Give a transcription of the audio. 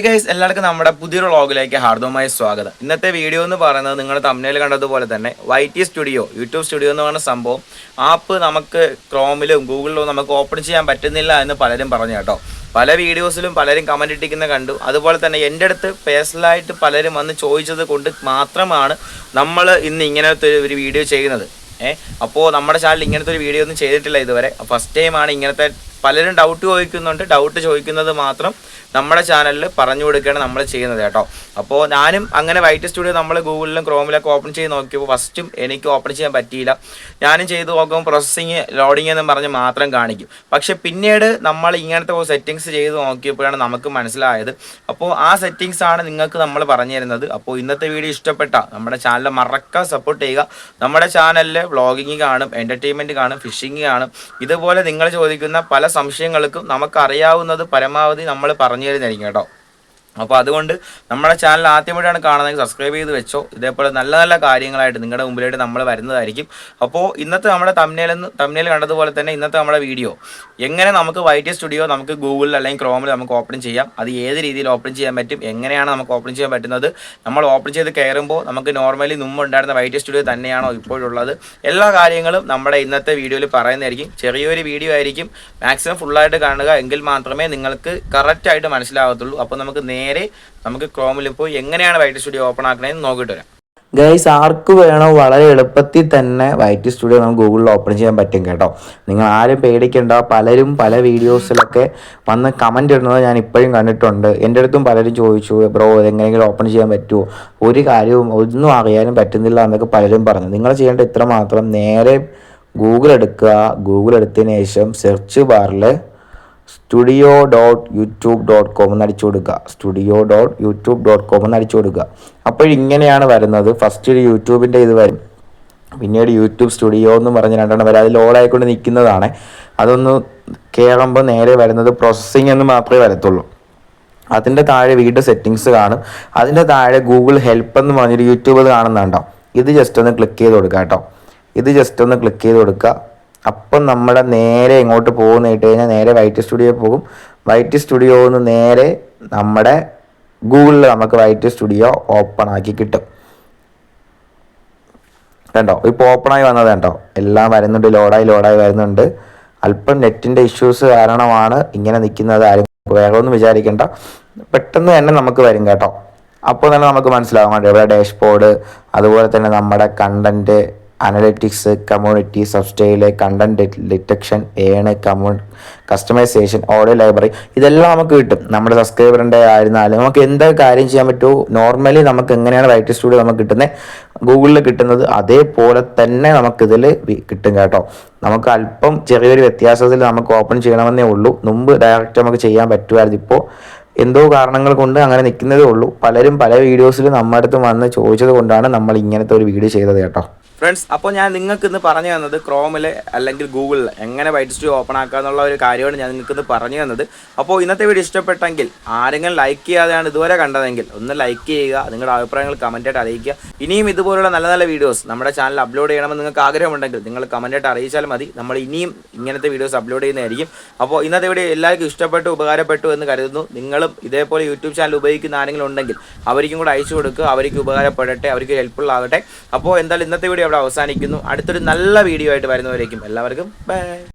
Guys എല്ലാവർക്കും നമ്മുടെ പുതിയൊരു വ്ളോഗിലേക്ക് ഹാർദവമായ സ്വാഗതം. ഇന്നത്തെ വീഡിയോ എന്ന് പറയുന്നത് നിങ്ങൾ തംബ്നെയിൽ കണ്ടതുപോലെ തന്നെ YT സ്റ്റുഡിയോ യൂട്യൂബ് സ്റ്റുഡിയോ എന്ന് പറയുന്ന സംഭവം ആപ്പ് നമുക്ക് ക്രോമിലും ഗൂഗിളിലും നമുക്ക് ഓപ്പൺ ചെയ്യാൻ പറ്റുന്നില്ല എന്ന് പലരും പറഞ്ഞു കേട്ടോ. പല വീഡിയോസിലും പലരും കമൻറ്റ് ഇട്ടിക്കുന്ന കണ്ടു. അതുപോലെ തന്നെ എൻ്റെ അടുത്ത് പേഴ്സണലായിട്ട് പലരും വന്ന് ചോദിച്ചത് കൊണ്ട് മാത്രമാണ് നമ്മൾ ഇന്ന് ഇങ്ങനത്തെ ഒരു വീഡിയോ ചെയ്യുന്നത്. അപ്പോൾ നമ്മുടെ ചാനൽ ഇങ്ങനത്തെ ഒരു വീഡിയോ ഒന്നും ചെയ്തിട്ടില്ല ഇതുവരെ. ഫസ്റ്റ് ടൈമാണ് ഇങ്ങനത്തെ പലരും ഡൗട്ട് ചോദിക്കുന്നുണ്ട്. ഡൗട്ട് ചോദിക്കുന്നത് മാത്രം നമ്മുടെ ചാനലിൽ പറഞ്ഞു കൊടുക്കുകയാണ് നമ്മൾ ചെയ്യുന്നത് കേട്ടോ. അപ്പോൾ ഞാനും അങ്ങനെ YT സ്റ്റുഡിയോ നമ്മൾ ഗൂഗിളിലും ക്രോമിലൊക്കെ ഓപ്പൺ ചെയ്ത് നോക്കിയപ്പോൾ ഫസ്റ്റും എനിക്ക് ഓപ്പൺ ചെയ്യാൻ പറ്റിയില്ല. ഞാനും ചെയ്ത് നോക്കുമ്പോൾ പ്രോസസ്സിങ് ലോഡിങ് എന്ന് പറഞ്ഞ് മാത്രം കാണിക്കും. പക്ഷെ പിന്നീട് നമ്മൾ ഇങ്ങനത്തെ സെറ്റിങ്സ് ചെയ്ത് നോക്കിയപ്പോഴാണ് നമുക്ക് മനസ്സിലായത്. അപ്പോൾ ആ സെറ്റിങ്സ് ആണ് നിങ്ങൾക്ക് നമ്മൾ പറഞ്ഞു തരുന്നത്. അപ്പോൾ ഇന്നത്തെ വീഡിയോ ഇഷ്ടപ്പെട്ട നമ്മുടെ ചാനൽ മറക്കാൻ സപ്പോർട്ട് ചെയ്യുക. നമ്മുടെ ചാനലിൽ വ്ളോഗിങ് കാണും, എൻ്റർടൈൻമെൻറ്റ് കാണും, ഫിഷിങ് കാണും. ഇതുപോലെ നിങ്ങൾ ചോദിക്കുന്ന പല സംശയങ്ങൾക്കും നമുക്കറിയാവുന്നത് പരമാവധി നമ്മൾ പറഞ്ഞു തരുന്നതായിരിക്കും കേട്ടോ. അപ്പോൾ അതുകൊണ്ട് നമ്മുടെ ചാനൽ ആദ്യമായിട്ടാണ് കാണുന്നതെങ്കിൽ സബ്സ്ക്രൈബ് ചെയ്ത് വെച്ചോ. ഇതേപോലെ നല്ല നല്ല കാര്യങ്ങളായിട്ട് നിങ്ങളുടെ മുമ്പിലായിട്ട് നമ്മൾ വരുന്നതായിരിക്കും. അപ്പോൾ ഇന്നത്തെ നമ്മുടെ തംബ്നെയിൽ കണ്ടതുപോലെ തന്നെ ഇന്നത്തെ നമ്മുടെ വീഡിയോ എങ്ങനെ നമുക്ക് YT സ്റ്റുഡിയോ നമുക്ക് ഗൂഗിളിൽ അല്ലെങ്കിൽ ക്രോമിൽ നമുക്ക് ഓപ്പൺ ചെയ്യാം, അത് ഏത് രീതിയിൽ ഓപ്പൺ ചെയ്യാൻ പറ്റും, എങ്ങനെയാണ് നമുക്ക് ഓപ്പൺ ചെയ്യാൻ പറ്റുന്നത്, നമ്മൾ ഓപ്പൺ ചെയ്ത് കയറുമ്പോൾ നമുക്ക് നോർമലി മുമ്പ് ഉണ്ടായിരുന്ന YT സ്റ്റുഡിയോ തന്നെയാണോ ഇപ്പോഴുള്ളത്, എല്ലാ കാര്യങ്ങളും നമ്മുടെ ഇന്നത്തെ വീഡിയോയിൽ പറയുന്നതായിരിക്കും. ചെറിയൊരു വീഡിയോ ആയിരിക്കും, മാക്സിമം ഫുള്ളായിട്ട് കാണുക, എങ്കിൽ മാത്രമേ നിങ്ങൾക്ക് കറക്റ്റായിട്ട് മനസ്സിലാകത്തുള്ളൂ. അപ്പോൾ നമുക്ക് ക്രോമിൽ പോയി എങ്ങനെയാണ് YT സ്റ്റുഡിയോ ഓപ്പൺ ആക്കണമെന്ന് നോക്കിയിട്ട് വരാം. ഗൈസ്, ആർക്ക് വേണോ വളരെ എളുപ്പത്തിൽ തന്നെ YT സ്റ്റുഡിയോ നമുക്ക് ഗൂഗിളിൽ ഓപ്പൺ ചെയ്യാൻ പറ്റും കേട്ടോ. നിങ്ങൾ ആരും പേടിക്കേണ്ട. പലരും പല വീഡിയോസിലൊക്കെ വന്ന് കമൻറ്റ് ഇടുന്നത് ഞാൻ ഇപ്പോഴും കണ്ടിട്ടുണ്ട്. എൻ്റെ അടുത്തും പലരും ചോദിച്ചു, ബ്രോ എങ്ങനെയെങ്കിലും ഓപ്പൺ ചെയ്യാൻ പറ്റുമോ, ഒരു കാര്യവും ഒന്നും അറിയാനും പറ്റുന്നില്ല എന്നൊക്കെ പലരും പറഞ്ഞു. നിങ്ങൾ ചെയ്യേണ്ട ഇത്ര മാത്രം, നേരെ ഗൂഗിൾ എടുക്കുക. ഗൂഗിൾ എടുത്തതിന് ശേഷം സെർച്ച് ബാറിൽ studio.youtube.com എന്ന് അടിച്ചു കൊടുക്കുക. studio.youtube.com എന്ന് അടിച്ചു കൊടുക്കുക. അപ്പോൾ ഇങ്ങനെയാണ് വരുന്നത്. ഫസ്റ്റ് ഒരു യൂട്യൂബിൻ്റെ ഇത് വരും, പിന്നീട് യൂട്യൂബ് സ്റ്റുഡിയോ എന്ന് പറഞ്ഞ് രണ്ടെണ്ണം വരും. അത് ലോഡായിക്കൊണ്ട് നിൽക്കുന്നതാണ്. അതൊന്ന് കയറുമ്പോൾ നേരെ വരുന്നത് പ്രോസസ്സിങ് എന്ന് മാത്രമേ വരത്തുള്ളൂ. അതിൻ്റെ താഴെ വീണ്ടും സെറ്റിങ്സ് കാണും. അതിൻ്റെ താഴെ ഗൂഗിൾ ഹെൽപ്പ് എന്ന് പറഞ്ഞൊരു യൂട്യൂബ് കാണുന്നുണ്ടോ, ഇത് ജസ്റ്റ് ഒന്ന് ക്ലിക്ക് ചെയ്ത് കൊടുക്കുക കേട്ടോ. ഇത് ജസ്റ്റ് ഒന്ന് ക്ലിക്ക് ചെയ്ത് കൊടുക്കുക. അപ്പം നമ്മുടെ നേരെ എങ്ങോട്ട് പോകുന്ന ഇട്ട് കഴിഞ്ഞാൽ നേരെ YT സ്റ്റുഡിയോ പോകും. YT സ്റ്റുഡിയോ നിന്ന് നേരെ നമ്മുടെ ഗൂഗിളിൽ നമുക്ക് YT സ്റ്റുഡിയോ ഓപ്പൺ ആക്കി കിട്ടും. കണ്ടോ, ഇപ്പോൾ ഓപ്പണായി വന്നത് കണ്ടോ, എല്ലാം വരുന്നുണ്ട്, ലോഡായി വരുന്നുണ്ട്. അല്പം നെറ്റിൻ്റെ ഇഷ്യൂസ് കാരണമാണ് ഇങ്ങനെ നിൽക്കുന്നത്. ആരും വേറെ ഒന്നും വിചാരിക്കേണ്ട, പെട്ടെന്ന് തന്നെ നമുക്ക് വരും കേട്ടോ. അപ്പോൾ തന്നെ നമുക്ക് മനസ്സിലാവും കേട്ടോ. ഇവിടെ ഡാഷ്ബോർഡ്, അതുപോലെ തന്നെ നമ്മുടെ content analytics, community, subtitle, content detection, customisation, audio library, ഇതെല്ലാം നമുക്ക് കിട്ടും. നമ്മുടെ സബ്സ്ക്രൈബറിൻ്റെ ആയിരുന്നാലും നമുക്ക് എന്താ കാര്യം ചെയ്യാൻ പറ്റുമോ, നോർമലി നമുക്ക് എങ്ങനെയാണ് YT സ്റ്റുഡിയോ നമുക്ക് കിട്ടുന്നത്, ഗൂഗിളിൽ കിട്ടുന്നത് അതേപോലെ തന്നെ നമുക്കിതിൽ കിട്ടും കേട്ടോ. നമുക്ക് അല്പം ചെറിയൊരു വ്യത്യാസത്തിൽ നമുക്ക് ഓപ്പൺ ചെയ്യണമെന്നേ ഉള്ളൂ. മുമ്പ് ഡയറക്റ്റ് നമുക്ക് ചെയ്യാൻ പറ്റുമായിരുന്നു. ഇപ്പോൾ എന്തോ കാരണങ്ങൾ കൊണ്ട് അങ്ങനെ നിൽക്കുന്നതേ ഉള്ളൂ. പലരും പല വീഡിയോസിലും നമ്മുടെ അടുത്ത് വന്ന് ചോദിച്ചത് കൊണ്ടാണ് നമ്മൾ ഇങ്ങനത്തെ ഒരു വീഡിയോ ചെയ്തത് കേട്ടോ. ഫ്രണ്ട്സ്, അപ്പോൾ ഞാൻ നിങ്ങൾക്ക് ഇന്ന് പറഞ്ഞു തന്നത് ക്രോമിൽ അല്ലെങ്കിൽ ഗൂഗിളിൽ എങ്ങനെ YT സ്റ്റുഡിയോ ഓപ്പൺ ആക്കുക എന്നുള്ള ഒരു കാര്യമാണ് ഞാൻ നിങ്ങൾക്ക് ഇന്ന് പറഞ്ഞു തന്നത്. അപ്പോൾ ഇന്നത്തെ വീഡിയോ ഇഷ്ടപ്പെട്ടെങ്കിൽ, ആരെങ്കിലും ലൈക്ക് ചെയ്യാതെയാണ് ഇതുവരെ കണ്ടതെങ്കിൽ ഒന്ന് ലൈക്ക് ചെയ്യുക. നിങ്ങളുടെ അഭിപ്രായങ്ങൾ കമൻറ്റായിട്ട് അറിയിക്കുക. ഇനിയും ഇതുപോലുള്ള നല്ല നല്ല വീഡിയോസ് നമ്മുടെ ചാനൽ അപ്ലോഡ് ചെയ്യണമെന്ന് നിങ്ങൾക്ക് ആഗ്രഹമുണ്ടെങ്കിൽ നിങ്ങൾ കമൻറ്റായിട്ട് അറിയിച്ചാൽ മതി. നമ്മൾ ഇനിയും ഇങ്ങനത്തെ വീഡിയോസ് അപ്ലോഡ് ചെയ്യുന്നതായിരിക്കും. അപ്പോൾ ഇന്നത്തെ വീഡിയോ എല്ലാവർക്കും ഇഷ്ടപ്പെട്ടു, ഉപകാരപ്പെട്ടു എന്ന് കരുതുന്നു. നിങ്ങളും ഇതേപോലെ യൂട്യൂബ് ചാനൽ ഉപയോഗിക്കുന്ന ആരെങ്കിലും ഉണ്ടെങ്കിൽ അവർക്കും കൂടെ അയച്ചു കൊടുക്കുക. അവർക്ക് ഉപകാരപ്പെടട്ടെ, അവർക്ക് ഹെൽപ്ഫുൾ ആകട്ടെ. അപ്പോൾ എന്തായാലും ഇന്നത്തെ വീഡിയോ അവിടെ അവസാനിക്കുന്നു. അടുത്തൊരു നല്ല വീഡിയോ ആയിട്ട് വരുന്നവരേക്കും എല്ലാവർക്കും ബൈ.